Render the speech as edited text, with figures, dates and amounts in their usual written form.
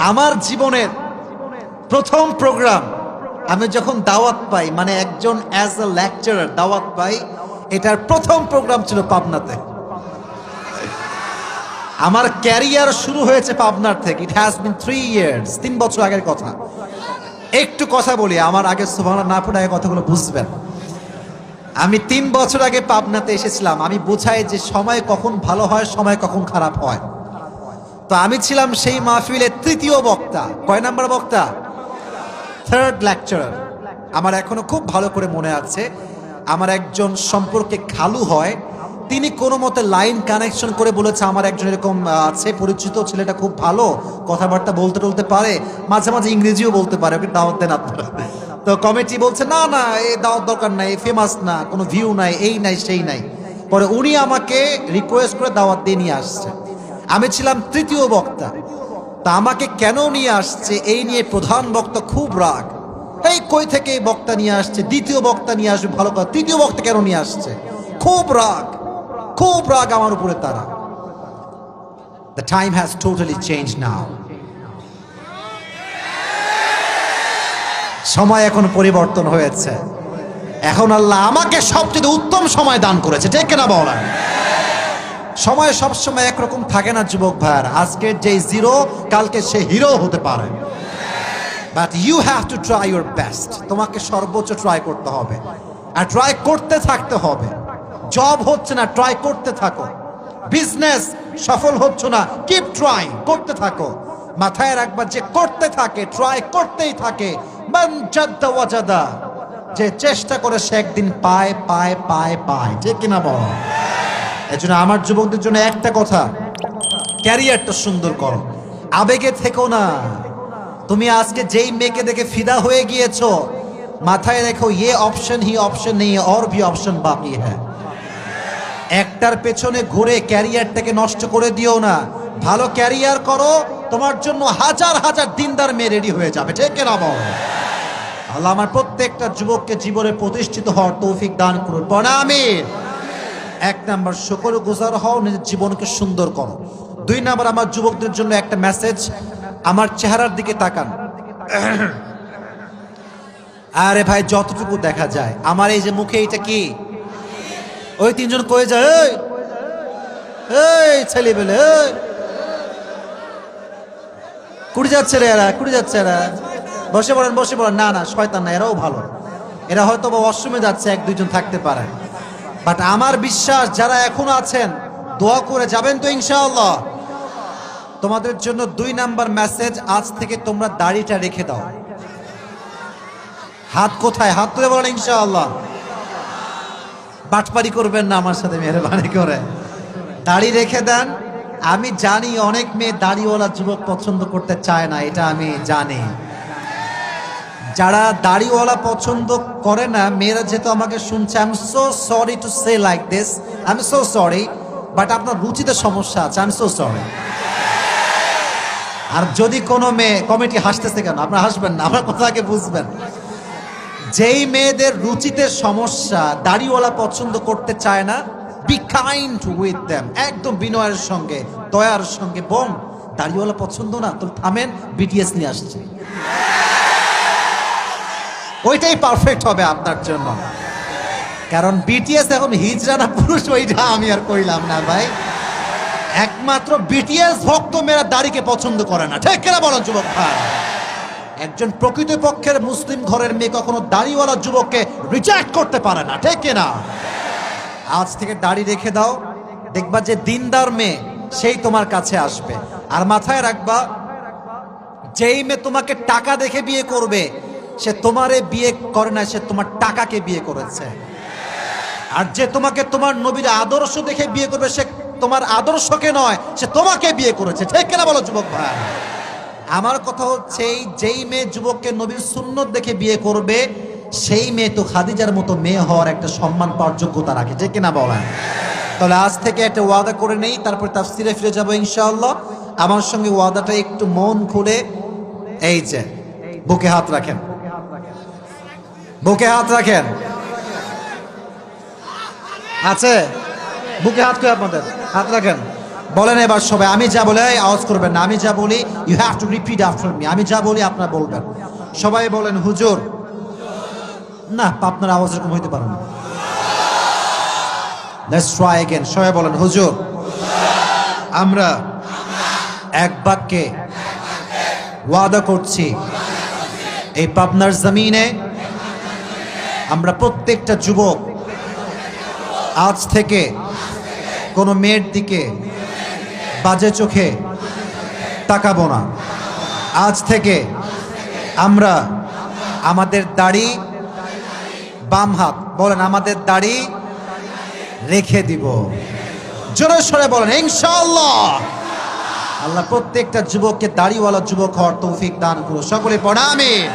আমার জীবনের প্রথম প্রোগ্রাম আমি যখন দাওয়াত পাই, মানে একজন অ্যাজ এ লেকচারার দাওয়াত পাই, এটার প্রথম প্রোগ্রাম ছিল পাবনাতে। আমার ক্যারিয়ার শুরু হয়েছে পাবনার থেকে। ইট হ্যাজ বিন 3 years, 3 বছর আগের কথা। একটু কথা বলি, আমার আগে সুবহানাল্লাহ না পড়ে আগে কথাগুলো বুঝবেন। আমি 3 বছর আগে পাবনাতে এসেছিলাম। আমি বোঝাই যে সময় কখন ভালো হয়, সময় কখন খারাপ হয়। তো আমি ছিলাম সেই মাহফিলের তৃতীয় বক্তা। কয় নাম্বার বক্তা? Third lecturer. আমার এখনো খুব ভালো করে মনে আছে, আমার একজন সম্পর্কে খালু হয়, তিনি কোনো মতে লাইন কানেকশন করে বলেছে আমার একজন এরকম আছে পরিচিত, ছেলেটা খুব ভালো, কথাবার্তা বলতে টলতে পারে, মাঝে মাঝে ইংরেজিও বলতে পারে, ওকে দাওয়াত দেন আপনারা। তো কমিটি বলছে না না, এই দাওয়াত দরকার নাই, ফেমাস না, কোনো ভিউ নাই, এই নাই সেই নাই। পরে উনি আমাকে রিকোয়েস্ট করে দাওয়াত দিয়ে নিয়ে আসছে। আমি ছিলাম তৃতীয় বক্তা। তা আমাকে কেন নিয়ে আসছে এই নিয়ে প্রধান বক্তা খুব রাগ। এই কই থেকে এই বক্তা নিয়ে আসছে, দ্বিতীয় বক্তা নিয়ে আসবে ভালো কথা, তৃতীয় বক্তা কেন নিয়ে আসছে? খুব রাগ, খুব রাগ আমার উপরে তারা। The time has totally changed now. সময় এখন পরিবর্তন হয়েছে। এখন আল্লাহ আমাকে সবচেয়ে উত্তম সময় দান করেছে, ঠিক কিনা বলেন? সময় সবসময় একরকম থাকে না যুবক ভাইয়ার। আজকের যে জিরো, কালকে সে হিরো হতে পারে। But you have to try your best. তোমাকে সর্বোচ্চ ট্রাই করতে হবে, আর ট্রাই করতে থাকতে হবে। জব হচ্ছে না, ট্রাই করতে থাকো। বিজনেস সফল হচ্ছে না, কিপ ট্রাই, করতে থাকো। মাথায় রাখবা, যে করতে থাকে, ট্রাই করতেই থাকে, মান জাদ্দা ওয়াজাদা, যে চেষ্টা করে সে একদিন পায় পায় পায় পায়, ঠিক কিনা বল? এজন্য আমার যুবকদের জন্য একটা কথা, ক্যারিয়ারটা সুন্দর করো, আবেগে থেকো না। তুমি আজকে যেই মেয়েকে দেখে ফিদা হয়ে গিয়েছো, মাথায় রেখো ये অপশন ही অপশন নেই, और भी অপশন বাকি है। একটার পেছনে ঘুরে ক্যারিয়ারটাকে নষ্ট করে দিও না। ভালো ক্যারিয়ার করো, তোমার জন্য হাজার হাজার দিনদার মেয়ে রেডি হয়ে যাবে, ঠিক কিনা বল? আল্লাহ আমার প্রত্যেকটা যুবককে জীবনে প্রতিষ্ঠিত হওয়ার তৌফিক দান করুন, বলে আমিন। 1 নাম্বার, শুকরগুজার হও, নিজের জীবনকে সুন্দর করো। 2 নাম্বার, আমার যুবকদের জন্য একটা মেসেজ, আমার চেহারার দিকে তাকান। আরে ভাই, যতটুকু দেখা যায় আমার এই যে মুখে, এইটা কি? ওই 3 জন কয়ে যায়, এই এই ছেলে বেলে, কুড়ি যাচ্ছে রে এরা, কুড়ি যাচ্ছে এরা, বসে পড়েন বসে পড়েন। না না, শয়তান না, এরাও ভালো। এরা হয়তো ওয়াশরুমে যাচ্ছে, 1-2 জন থাকতে পারে। বাট আমার বিশ্বাস, যারা এখনো আছেন দোয়া করে যাবেন তো ইনশাআল্লাহ। তোমাদের জন্য 2 নাম্বার মেসেজ, আজ থেকে তোমরা দাড়িটা রেখে দাও। হাত কোথায়? হাত তুলে বলেন ইনশাআল্লাহ। বাটপারি করবেন না আমার সাথে, মেহরবানি করে দাড়ি রেখে দেন। আমি জানি অনেক মেয়ে দাড়িওয়ালা যুবক পছন্দ করতে চায় না, এটা আমি জানি। যারা দাড়িওয়ালা পছন্দ করে না, মেয়েরা যেহেতু আমাকে শুনছে, I am so sorry to say like this, I am so sorry, but আপনার রুচিতে সমস্যা আছে, আই এম সো সরি। আর যদি কোনো মেয়ে, কমিটি হাসতেছে কেন? আপনারা হাসবেন না, আমার কথাকে বুঝবেন। যেই মেয়েদের রুচিতে সমস্যা, দাড়িওয়ালা পছন্দ করতে চায় না, বি কাইন্ড উইথ দেম, একদম বিনয়ের সঙ্গে, দয়ার সঙ্গে। বোন, দাড়িওয়ালা পছন্দ না তো থামেন, বিটিএস নিয়ে আসছে, ওইটাই পারফেক্ট হবে আপনার জন্য। কারণ বিটিএস এখন হিজড়া না পুরুষ, ওইটা আমি আর কইলাম না ভাই। একমাত্র বিটিএস ভক্ত মেয়েরা দাড়িকে পছন্দ করে না, ঠিক কিনা বলেন যুবক ভাই? একজন প্রকৃতপক্ষের মুসলিম ঘরের মেয়ে কখনো দাড়িওয়ালা যুবককে রিজেক্ট করতে পারে না, ঠিক কিনা? আজ থেকে দাড়ি রেখে দাও, দেখবা যে দিনদার মেয়ে সেই তোমার কাছে আসবে। আর মাথায় রাখবা, যেই মেয়ে তোমাকে টাকা দেখে বিয়ে করবে, সে তোমারে বিয়ে করে না, সে তোমার টাকাকে বিয়ে করেছে। আর যে তোমাকে তোমার নবীর আদর্শ দেখে বিয়ে করবে, সে তোমার আদর্শকে নয়, সে তোমাকে বিয়ে করেছে, ঠিক কিনা বলো যুবক ভাই? আমার কথা হচ্ছে, যেই মেয়ে যুবককে নবীর সুন্নত দেখে বিয়ে করবে, সেই মেয়ে তো খাদিজার মতো মেয়ে হওয়ার একটা সম্মান পাওয়ার যোগ্যতা রাখে, ঠিক কিনা বলেন? তাহলে আজ থেকে একটা ওয়াদা করে নেই, তারপর তাফসিরে ফিরে যাবো ইনশাআল্লাহ। আমার সঙ্গে ওয়াদাটা একটু মন খুলে, এই যে বুকে হাত রাখেন, বুকে হাত রাখেন, আছে বুকে হাত করে আপনাদের হাত রাখেন, বলেন এবার সবাই, আমি যা বলে আওয়াজ করবেন না, আমি যা বলি you have to repeat after me. আমি যা বলি আপনারা বলবেন। সবাই বলেন হুজুর। না, আপনার আওয়াজ এরকম হইতে পারে না। Let's try again. সবাই বলেন হুজুর। আমরা এক বাক্যে ওয়াদা করছি, এই পাবনার জমিনে আমরা প্রত্যেকটা যুবক আজ থেকে কোনো মেয়ের দিকে বাজে চোখে তাকাবো না। আজ থেকে আমরা আমাদের দাড়ি, বাম হাত বলেন, আমাদের দাড়ি রেখে দিব। জোরে সরে বলেন ইনশাআল্লাহ। আল্লাহ প্রত্যেকটা যুবককে দাড়িওয়ালা যুবক হওয়ার তৌফিক দান করুন। সকলে পড়া আমিন।